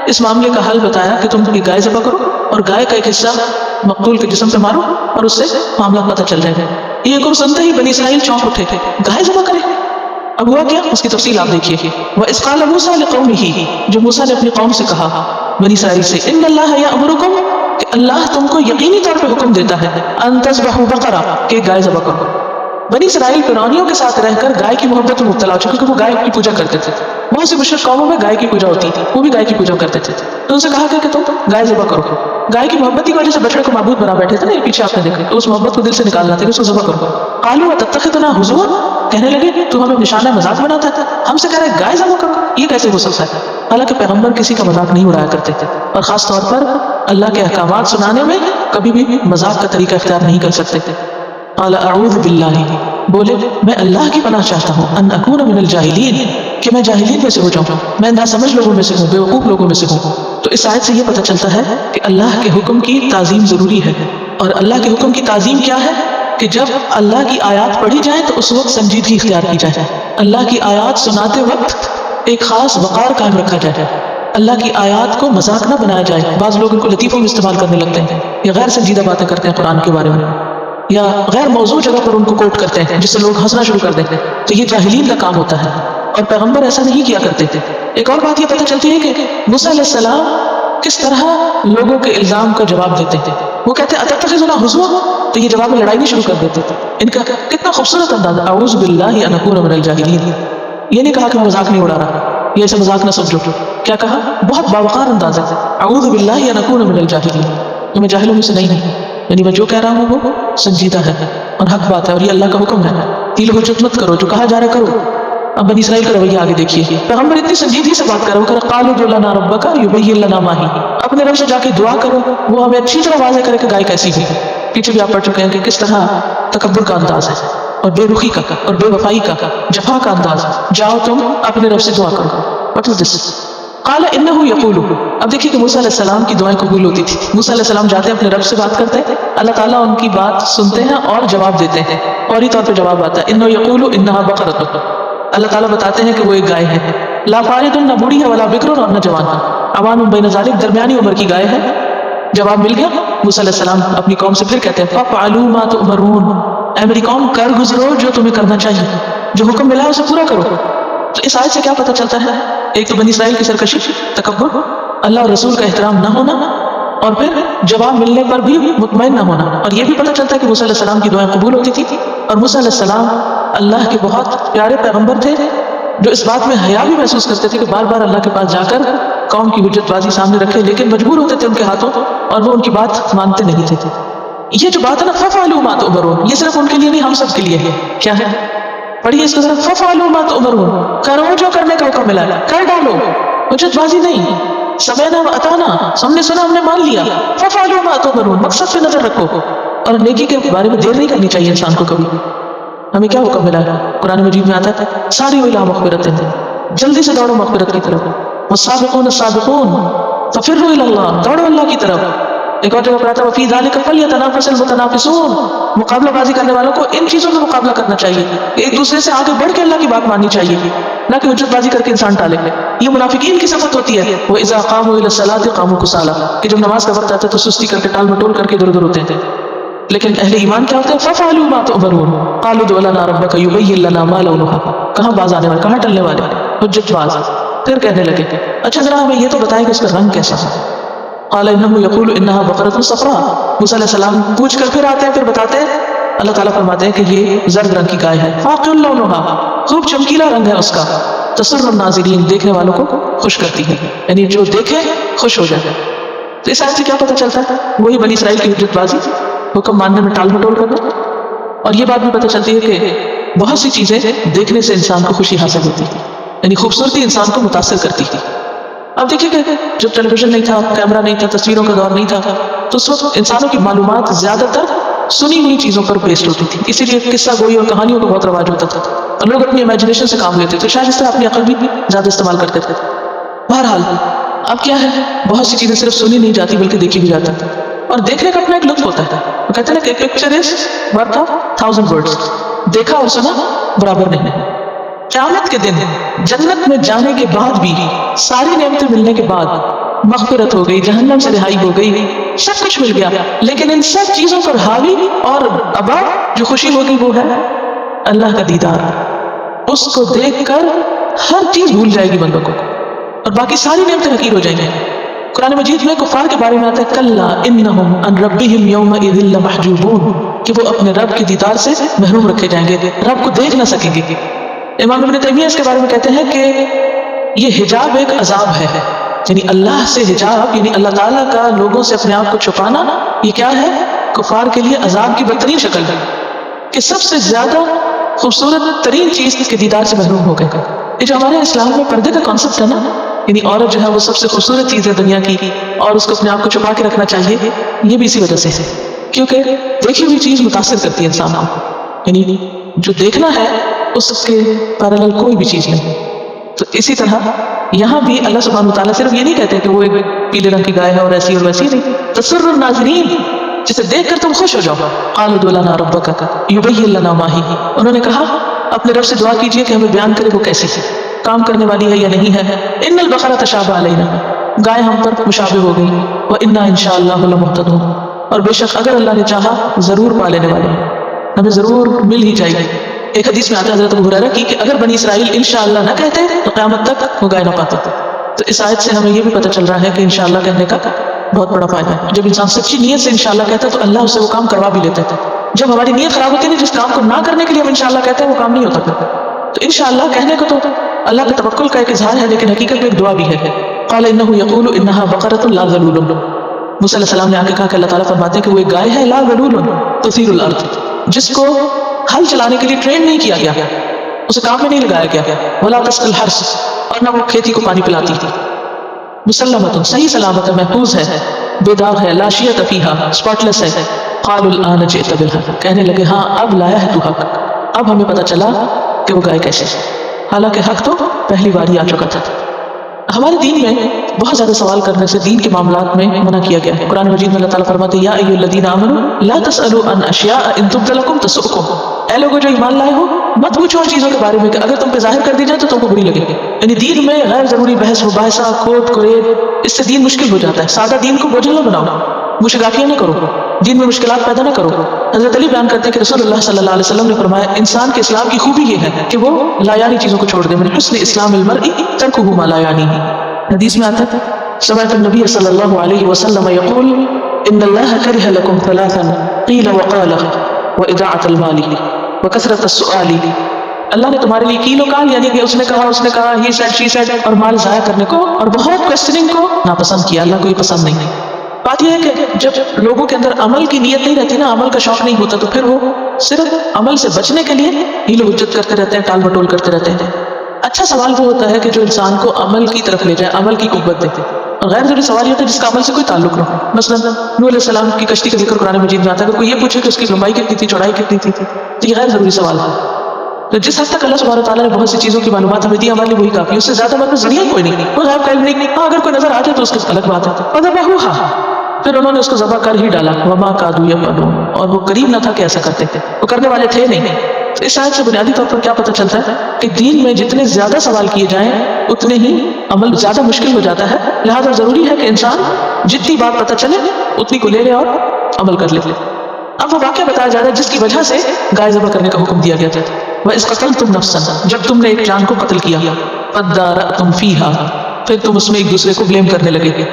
اس معاملے کا حل بتایا کہ تم گائے ذبح کرو اور گائے کا ایک حصہ مقتول کے جسم پہ مارو اور اس سے معاملہ پتہ چل جائے گا. یہ حکم سنتے ہی بنی اسرائیل چونک اٹھے تھے، گائے ذبح کرے. اب ہوا کیا؟ اس کی تفصیل آپ دیکھیے. وَإِذْ قَالَ مُوسَىٰ لِقَوْمِهِ، جو موسیٰ نے اپنی قوم سے کہا، بنی اسرائیل سے، إِنَّ اللَّهَ يَأْمُرُكُمْ، کہ اللہ تم کو یقینی طور پہ حکم دیتا ہے، أَن تَذْبَحُوا بَقَرَةً، کہ گائے ذبح کرو. بنی اسرائیل فرعونیوں کے ساتھ رہ کر گائے کی محبت میں مبتلا ہو چکے کیونکہ وہ گائے کی پوجا کرتے تھے. بہت سی مشرک قوموں میں گائے کی پوجا ہوتی تھی, وہ بھی گائے کی پوجا کرتے تھے. تو ان سے کہا کہ تم گائے ذبح کرو. گائے کی محبت کی وجہ سے بچڑے کو معبود بنا بیٹھے تھے نا, یہ پیچھے آپ نے دیکھا, تو اس محبت کو دل سے نکالنا تھا کہ اس کو ذبح کرو. قالوا اتتخذنا ہزوا, کہنے لگے تو ہمیں نشانہ مذاق بناتا تھا, ہم سے کہہ رہے گائے ذبح کرو, یہ کیسے ہو سکتا ہے؟ حالانکہ پیغمبر کسی کا مذاق نہیں اڑایا کرتے تھے, اور خاص طور پر اللہ کے احکامات سنانے میں کبھی بھی مذاق کا طریقہ اختیار نہیں کر سکتے تھے. قال اعوذ باللہ, بولے میں اللہ کی پناہ چاہتا ہوں, ان اکون من الجاہلین, کہ میں جاہلین میں سے ہو جاؤں, میں ناسمجھ لوگوں میں سے ہوں, بیوقوف لوگوں میں سے ہوں. تو اس آیت سے یہ پتہ چلتا ہے کہ اللہ کے حکم کی تعظیم ضروری ہے. اور اللہ کے حکم کی تعظیم کیا ہے کہ جب اللہ کی آیات پڑھی جائیں تو اس وقت سنجیدگی اختیار کی جائے. اللہ کی آیات سناتے وقت ایک خاص وقار قائم رکھا جائے. اللہ کی آیات کو مذاق نہ بنایا جائے. بعض لوگ ان کو لطیفوں میں استعمال کرنے لگتے ہیں, یا غیر سنجیدہ باتیں کرتے ہیں قرآن کے بارے میں, یا غیر موضوع جگہ پر ان کو کوٹ کرتے ہیں جس سے لوگ ہنسنا شروع کر دیتے ہیں. تو یہ جاہلین کا کام ہوتا ہے, اور پیغمبر ایسا نہیں کیا کرتے تھے. ایک اور بات یہ پتہ چلتی ہے کہ موسیٰ علیہ السلام کس طرح لوگوں کے الزام کا جواب دیتے تھے. وہ کہتے ہیں اتتخذنا ہزوا, تو یہ جواب میں لڑائی نہیں شروع کر دیتے تھے. ان کا کتنا خوبصورت انداز, اعوذ باللہ ان اکون من الجاہلین. یہ نہیں کہا کہ میں مذاق نہیں اڑا رہا, یہ ایسے مذاق نہ سمجھو. کیا کہا؟ بہت باوقار انداز ہے, اعوذ باللہ ان اکون من الجاہلین, میں جاہلوں میں سے نہیں ہوں. یعنی میں جو کہہ رہا ہوں وہ سنجیدہ ہے اور حق بات ہے, اور یہ اللہ کا حکم ہے. تیل حجت مت کرو, جو کہا جا رہا کرو. اب بنی اسرائیل کا رویہ آگے دیکھیے. پیغمبر اتنی سنجیدگی سے بات کر رہا ہے, قالوا ادع لنا ربک یبین لنا ما ہی, اپنے رب سے جا کے دعا کرو, وہ ہمیں اچھی طرح واضح کرے کہ گائے کیسی ہوئی. پیچھے بھی آپ پڑھ چکے ہیں کہ کس طرح تکبر کا انداز ہے, اور بے رخی کا, اور بے وفائی کا, جفا کا انداز. جاؤ تم اپنے رب سے دعا کرو. What is this? قال انه يقول. اب دیکھیے کہ موسیٰ علیہ السلام کی دعائیں قبول ہوتی تھی. موسیٰ علیہ السلام جاتے ہیں اپنے رب سے بات کرتے ہیں, اللہ تعالیٰ ان کی بات سنتے ہیں اور جواب دیتے ہیں. فوری طور پہ جواب آتا ہے, انه يقول انها بقرة. اللہ تعالیٰ بتاتے ہیں کہ وہ ایک گائے ہے, لا فارض, نہ بوڑھی ہے, ولا بکر, اور نہ جوان ہے, عوان بین ذالک, درمیانی عمر کی گائے ہے. جواب مل گیا. موسیٰ علیہ السلام اپنی قوم سے پھر کہتے ہیں فافعلوا ما تؤمرون, اے میری قوم کر گزرو جو تمہیں کرنا چاہیے, جو حکم ملا ہے اسے پورا کرو. تو اس آیت سے کیا پتہ چلتا ہے؟ ایک تو بنی اسرائیل کی سرکشی, تکبر, اللہ اور رسول کا احترام نہ ہونا, اور پھر جواب ملنے پر بھی مطمئن نہ ہونا. اور یہ بھی پتہ چلتا ہے کہ موسیٰ علیہ السلام کی دعائیں قبول ہوتی تھی. اور موسیٰ علیہ السلام اللہ کے بہت پیارے پیغمبر تھے, جو اس بات میں حیا بھی محسوس کرتے تھے کہ بار بار اللہ کے پاس جا کر قوم کی حجت بازی سامنے رکھے, لیکن مجبور ہوتے تھے ان کے ہاتھوں, اور وہ ان کی بات مانتے نہیں تھے. یہ جو بات ہے نا فافعلوا ما تؤمرون, یہ صرف ان کے لیے نہیں, ہم سب کے لیے ہے. کیا ہے؟ پڑھیے اس کو ذرا. فافعلوا ما تؤمرون, کرو جو کرنے کا حکم ملا, کر ڈالو, حجت بازی نہیں. سمعنا واطعنا, ہم نے سنا, ہم نے مان لیا. فافعلوا ما تؤمرون, مقصد پہ نظر رکھو, اور نیکی کے بارے میں دیر نہیں کرنی چاہیے انسان کو کبھی. ہمیں کیا حکم ملا ہے؟ قرآن مجید میں آتا ہے ساری الی مغفرت, جلدی سے دوڑو مغفرت کی طرف. والسابقون السابقون ففروا الی اللہ, دوڑو اللہ کی طرف. ایک اور جگہ پر آتا ہے وفی ذلک فلیتنافس المتنافسون, مقابلہ بازی کرنے والوں کو ان چیزوں میں مقابلہ کرنا چاہیے, ایک دوسرے سے آگے بڑھ کے اللہ کی بات ماننی چاہیے, نہ کہ حجت بازی کر کے انسان ٹالے. یہ منافقین کی صفت ہوتی ہے. وَإِذَا قَامُوا إِلَى الصَّلَاةِ قَامُوا كُسَالَىٰ, کہ جب نماز کا وقت آتا ہے تو سستی کر کے, ٹال مٹول کر کے ادھر ادھر ہوتے تھے. لیکن اہل ایمان کیا ہوتے ہیں؟ فَفْعَلُوا مَا تُؤْمَرُونَ قَالُوا ادْعُ لَنَا رَبَّكَ يُبَيِّن لَنَا مَا لَوْنُهَا. کہاں باز آنے والے, کہاں ٹلنے والے, حجت باز. پھر کہنے لگے اچھا ذرا ہمیں یہ تو بتائیں کہ اس کا رنگ کیسا ہے. قال انه يقول انها بقرة صفراء. موسیٰ علیہ السلام پوچھ کر پھر آتے ہیں, پھر بتاتے ہیں, اللہ تعالیٰ فرماتے ہیں کہ یہ زرد رنگ کی گائے ہے. فاقع لونها, خوب چمکیلا رنگ ہے اس کا. تسر الناظرین, دیکھنے والوں کو خوش کرتی ہے, یعنی جو دیکھے خوش ہو جائے. تو اس آیت سے کیا پتہ چلتا ہے؟ وہی بنی اسرائیل کی حجت بازی, حکم ماننے میں ٹال مٹول کرنا. اور یہ بات بھی پتہ چلتی ہے کہ بہت سی چیزیں دیکھنے سے انسان کو خوشی حاصل ہوتی ہے, یعنی خوبصورتی انسان کو متاثر کرتی ہے. اب دیکھیے کہ جب ٹیلی ویژن نہیں تھا, کیمرہ نہیں تھا, تصویروں کا دور نہیں تھا, تو اس وقت انسانوں کی معلومات زیادہ تر سنی ہوئی چیزوں پر بیسڈ ہوتی تھی. اسی لیے قصہ گوئی اور کہانیوں کا بہت رواج ہوتا تھا, اور لوگ اپنی امیجنیشن سے کام لیتے تھے, شاید اس طرح اپنی عقل بھی زیادہ استعمال کرتے تھے. بہرحال اب کیا ہے, بہت سی چیزیں صرف سنی نہیں جاتی بلکہ دیکھی بھی جاتی, اور دیکھنے کا اپنا ایک لطف ہوتا ہے. وہ کہتے ہیں کہ picture is worth of 1000 words, دیکھا اور سنا برابر نہیں. قیامت کے دن جنت میں جانے کے بعد بھی, ساری نعمتیں ملنے کے بعد, مغفرت ہو گئی, جہنم سے رہائی ہو گئی, سب کچھ مل گیا, لیکن ان سب چیزوں پر حاوی اور ابا جو خوشی ہوگی وہ ہے اللہ کا دیدار. اس کو دیکھ کر ہر چیز بھول جائے گی بندوں کو, اور باقی ساری نعمتیں حقیر ہو جائیں گی. قرآن مجید میں کفار کے بارے میں آتا ہے کلا انہم ان ربہم یومئذ لمحجوبون، کہ وہ اپنے رب کے دیدار سے محروم رکھے جائیں گے، رب کو دیکھ نہ سکیں گے۔ امام ابن تیمیہ اس کے بارے میں کہتے ہیں کہ یہ حجاب ایک عذاب ہے، یعنی اللہ سے حجاب، یعنی اللہ تعالیٰ کا لوگوں سے اپنے آپ کو چھپانا، یہ کیا ہے؟ کفار کے لیے عذاب کی بدترین شکل ہے، کہ سب سے زیادہ خوبصورت ترین چیز کے دیدار سے محروم ہو گئے۔ یہ جو ہمارے اسلام میں پردے کا کانسیپٹ ہے نا، یعنی عورت جو ہے وہ سب سے خوبصورت چیز ہے دنیا کی اور اس کو اپنے آپ کو چھپا کے رکھنا چاہیے، یہ بھی اسی وجہ سے ہے، کیونکہ دیکھی ہوئی چیز متاثر کرتی ہے انسان کو، یعنی جو دیکھنا ہے اس کے پیرالل کوئی بھی چیز نہیں۔ تو اسی طرح یہاں بھی اللہ سبحانہ وتعالیٰ صرف یہ نہیں کہتے کہ وہ ایک پیلے رنگ کی گائے ہے اور ایسی اور ویسی نہیں، تسر الناظرین، جسے دیکھ کر تم خوش ہو جاؤ۔ قالوا ادع لنا ربک یبین لنا ما ہی، انہوں نے کہا اپنے رب سے دعا کیجئے کہ ہمیں بیان کرے وہ کیسی ہے، کام کرنے والی ہے یا نہیں ہے۔ ان البقرہ تشابہ علینا، گائے ہم پر مشابہ ہو گئی، وانا انشاءاللہ لمہتدون، اور بے شک اگر اللہ نے چاہا ضرور پا لینے والے ہیں، ہمیں ضرور مل ہی جائے گی۔ ایک حدیث میں آتا ہے حضرت ابو ہریرہ کی کہ اگر بنی اسرائیل انشاءاللہ نہ کہتے تو قیامت تک وہ گائے نہ پاتے۔ تو اس آیت سے ہمیں یہ بھی پتہ چل رہا ہے کہ انشاءاللہ کہنے کا بہت بڑا فائدہ ہے۔ جب انسان سچی نیت سے انشاءاللہ کہتا ہے تو اللہ اس سے وہ کام کروا بھی لیتے تھے۔ جب ہماری نیت خراب ہوتی ہے جس کام کو نہ کرنے کے لیے ہم انشاءاللہ کہتے ہیں وہ کام نہیں ہوتا پھر۔ تو انشاءاللہ کہنے کو تو اللہ کے توکل کا ایک اظہار ہے، لیکن حقیقت میں ایک دعا بھی ہے۔ قال انه يقول انها بقرة لا ذلول، موسیٰ علیہ السلام نے آ کے کہا کہ اللہ تعالیٰ فرماتے ہیں کہ وہ ایک گائے ہے لا ذلول تثیر الارض، جس کو ہل چلانے کے لیے ٹرین نہیں کیا گیا، اسے کام میں نہیں لگایا گیا، ولا تسقي الحرث، اور نہ وہ کھیتی کو پانی پلاتی تھی، مسلمۃ صحیح سلامت ہے، محفوظ ہے، بے داغ ہے، لا شیۃ فیہا اسپاٹ لیس ہے۔ قالوا الآن جئت بالحق، کہنے لگے ہاں اب لایا ہے تو حق، اب ہمیں پتہ چلا کہ وہ گائے کیسے ہے، حالانکہ حق تو پہلی بار ہی آ چکا تھا۔ ہمارے دین میں بہت زیادہ سوال کرنے سے دین کے معاملات میں منع کیا گیا ہے۔ قرآن مجید میں اللہ تعالیٰ فرماتے ہیں یا ایھا الذین آمنوا لا تسألوا عن اشیاء ان تبد لکم تسؤکم، اے لوگوں جو ایمان لائے ہو مت پوچھو ان چیزوں کے بارے میں کہ اگر تم پہ ظاہر کر دی جائے تو تم کو بری لگے گی۔ یعنی دین میں غیر ضروری بحث مباحثہ کھوٹ کریت، اس سے دین مشکل ہو جاتا ہے۔ سادہ دین کو بوجھل نہ بناؤ، مشغافیاں نہ کرو، دین میں مشکلات پیدا نہ کرو۔ حضرت علی بیان کرتے ہیں کہ رسول اللہ صلی اللہ علیہ وسلم نے فرمایا انسان کے اسلام کی خوبی یہ ہے کہ وہ لا یعنی چیزوں کو چھوڑ دے، من حسن اسلام المرء ترکہ ما لا یعنیہ۔ حدیث میں آتا ہے سمعت النبی صلی اللہ علیہ وسلم یقول ان اللہ کرہ لکم ثلاثا قیل وقال واضاعۃ المال وکثرۃ السؤال، اللہ نے تمہارے لیے قیل و قال، یعنی کہ اس نے کہا ہی سیڈ شی سیڈ، اور مال ضائع کرنے کو اور بہت کوسچننگ کو ناپسند کیا، اللہ کو یہ پسند نہیں ہے۔ بات یہ ہے کہ جب لوگوں کے اندر عمل کی نیت نہیں رہتی نا، عمل کا شوق نہیں ہوتا، تو پھر وہ صرف عمل سے بچنے کے لیے ہیل و حجت کرتے رہتے ہیں، ٹال مٹول کرتے رہتے ہیں۔ اچھا سوال وہ ہوتا ہے کہ جو انسان کو عمل کی طرف لے جائے، عمل کی قوت دے، اور غیر ضروری سوال یہ ہوتا ہے جس کا عمل سے کوئی تعلق نہ ہو۔ مثلا نوح علیہ السلام کی کشتی کا ذکر قرآن مجید میں آتا ہے، اگر کوئی یہ پوچھے کہ اس کی لمبائی کتنی تھی، چوڑائی کتنی تھی، تو یہ غیر ضروری سوال ہے۔ تو جس حد تک اللہ سبحانہ تعالیٰ نے بہت سی چیزوں کی معلومات ہمیں دی، ہمارے لیے وہی کافی، اس سے زیادہ ہمارے پاس ذریعہ کوئی نہیں، کوئی غیب کا علم نہیں۔ ہاں اگر کوئی نظر آ جائے تو اس کی الگ بات ہے۔ فذبحوها، پھر انہوں نے اس کو ذبح کر ہی ڈالا، وما کادوا یفعلون، اور وہ قریب نہ تھا کہ ایسا کرتے تھے، وہ کرنے والے تھے نہیں۔ تو اس آیت سے بنیادی طور پر کیا پتہ چلتا ہے کہ دین میں جتنے زیادہ سوال کیے جائیں اتنے ہی عمل زیادہ مشکل ہو جاتا ہے، لہذا ضروری ہے کہ انسان جتنی بات پتہ چلے اتنی کو لے لے اور عمل کر لے۔ اب وہ واقعہ بتایا جا رہا ہے جس کی وجہ سے گائے ذبح کرنے کا حکم دیا گیا تھا۔ وَإِذْ قَتَلْتُمْ نَفْسًا، جب تم نے ایک جان کو قتل کیا، فَادَّارَأْتُمْ فِيهَا، پھر تم اس میں ایک دوسرے کو بلیم کرنے لگے گے،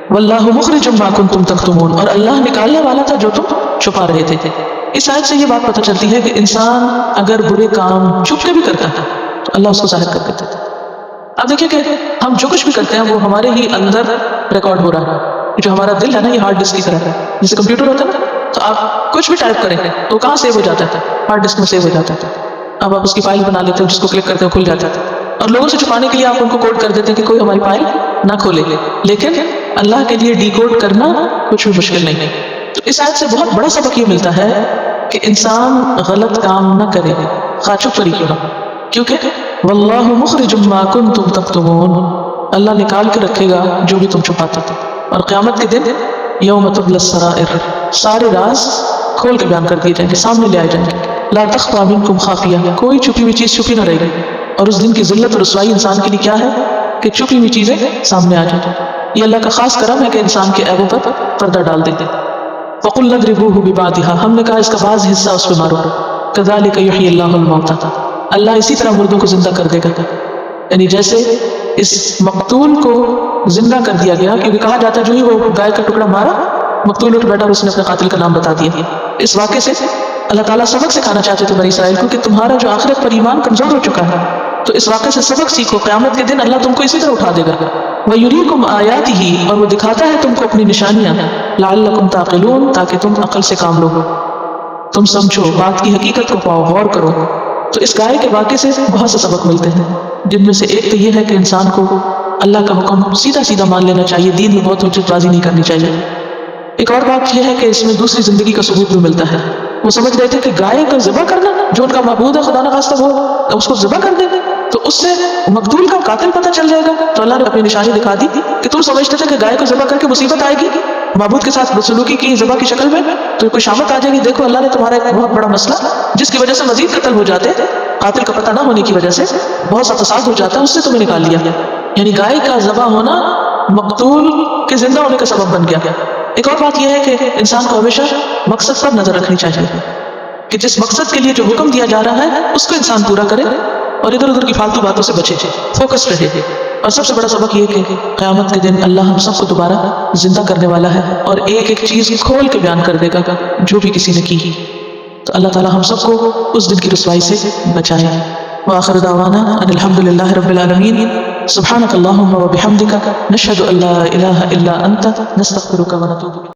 واللہ مخرج ما کنتم تکتمون، اور اللہ نکالنے والا تھا جو تم چھپا رہے تھے۔ اس آیت سے یہ بات پتہ چلتی ہے کہ انسان اگر برے کام چھپ کے بھی کرتا ہے تو اللہ اس کو ظاہر کر دیتا ہے۔ اب دیکھیں کہ ہم جو کچھ بھی کرتے ہیں وہ ہمارے ہی اندر ریکارڈ ہو رہا ہے۔ جو ہمارا دل ہے نا، یہ ہارڈ ڈسک کی طرح ہے، جیسے کمپیوٹر ہوتا ہے نا، تو آپ کچھ بھی ٹائپ کریں تو کہاں سیو ہو جاتا ہے؟ ہارڈ ڈسک میں سیو ہو جاتا ہے۔ اب آپ اس کی فائل بنا لیتے ہو، جس کو کلک کرتے ہو کھل جاتا ہے، اور لوگوں سے چھپانے کے لیے آپ ان کو کوڈ کر دیتے ہیں کہ کوئی ہماری فائل نہ کھولے، لیکن اللہ کے لیے ڈی کوڈ کرنا کچھ بھی مشکل نہیں ہے۔ تو اس آیت سے بہت بڑا سبق یہ ملتا ہے کہ انسان غلط کام نہ کرے، خواہ چھپ کر ہی کیوں نہ، کیونکہ واللہ مخرج ما کنتم تکتمون، اللہ نکال کے رکھے گا جو بھی تم چھپاتے تھے۔ اور قیامت کے دن یوم تبلی السرائر، سارے راز کھول کے بیان کر دیے جائیں گے، سامنے لے آئے جائیں گے۔ لا تخفی منکم خافیہ، کوئی چھپی ہوئی چیز چھپی نہ رہے گی۔ اور اس دن کی ذلت اور رسوائی انسان کے لیے کیا ہے کہ چھپی ہوئی چیزیں سامنے آ جائیں۔ یہ اللہ کا خاص کرم ہے کہ انسان کے عیبوں پر پردہ ڈال دیتے۔ وَقُلْ نَضْرِبُوهُ بِبَعْضِهَا، ہم نے کہا اس کا بعض حصہ اس پہ مارو۔ كَذَلِكَ يُحْيِي اللَّهُ الْمَوْتَى، اللہ اسی طرح مردوں کو زندہ کر دے گا، یعنی جیسے اس مقتول کو زندہ کر دیا گیا، کیونکہ کہا جاتا ہے جو ہی وہ گائے کا ٹکڑا مارا مقتول اٹھ بیٹھا اور اس نے اپنے قاتل کا نام بتا دیا۔ اس واقعے سے اللہ تعالیٰ سبق سکھانا چاہتے تھے بنی اسرائیل کو کہ تمہارا جو آخرت پر ایمان کمزور ہو چکا ہے، تو اس واقعے سے سبق سیکھو، قیامت کے دن اللہ تم کو اسی طرح اٹھا دے گا۔ وَيُرِيكُمْ آيَاتِهِ، اور وہ دکھاتا ہے تم کو اپنی نشانیاں، لَعَلَّكُمْ تَعْقِلُونَ، تاکہ تم عقل سے کام لو، تم سمجھو، بات کی حقیقت کو پاؤ، غور کرو۔ تو اس گائے کے واقعے سے بہت سے سبق ملتے ہیں، جن میں سے ایک تو یہ ہے کہ انسان کو اللہ کا حکم سیدھا سیدھا مان لینا چاہیے، دین میں بہت حجت بازی نہیں کرنی چاہیے۔ ایک اور بات یہ ہے کہ اس میں دوسری زندگی کا ثبوت بھی ملتا ہے۔ وہ سمجھ رہے تھے کہ گائے کو ذبح کرنا، جو ان کا معبود ہے خدا نخواستہ وہ اس کو ذبح کر دیں گے تو اس سے مقتول کا قاتل پتہ چل جائے گا۔ تو اللہ نے اپنی نشانی دکھا دی کہ تم سمجھتے تھے کہ گائے کو ذبح کر کے مصیبت آئے گی، معبود کے ساتھ بدسلوکی کی ذبح کی شکل میں تو کوئی شامت آ جائے گی، دیکھو اللہ نے تمہارا ایک بہت بڑا مسئلہ جس کی وجہ سے مزید قتل ہو جاتے، قاتل کا پتہ نہ ہونے کی وجہ سے بہت سا فساد ہو جاتا ہے، اس سے تمہیں نکال لیا۔ یعنی گائے کا ذبح ہونا مقتول کے زندہ ہونے کا سبب بن گیا۔ ایک اور بات یہ ہے کہ انسان کو ہمیشہ مقصد پر نظر رکھنی چاہیے کہ جس مقصد کے لیے جو حکم دیا جا رہا ہے اس کو انسان پورا کرے اور ادھر ادھر کی فالتو باتوں سے بچے، فوکس رہے۔ اور سب سے بڑا سبق یہ کہ قیامت کے دن اللہ ہم سب کو دوبارہ زندہ کرنے والا ہے اور ایک ایک چیز کھول کے بیان کر دے گا جو بھی کسی نے کی۔ تو اللہ تعالی ہم سب کو اس دن کی رسوائی سے بچائے۔ وآخر دعوانا ان الحمد للہ رب العالمین۔ سبحانک اللہم وبحمدک، نشہد ان لا الہ الا انت، نستغفرک ونتوب الیک۔